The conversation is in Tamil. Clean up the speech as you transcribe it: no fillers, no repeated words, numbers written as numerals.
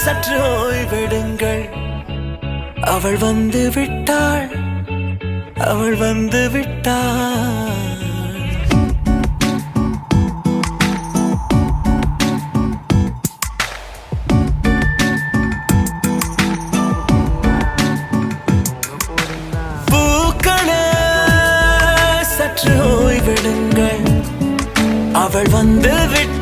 சற்று ஓய்வெடுங்கள். அவள் வந்து விட்டாள், அவள் வந்து விட்டாள். பூக்களே சற்று ஓய்வெடுங்கள். அவள் வந்து விட்டாள்,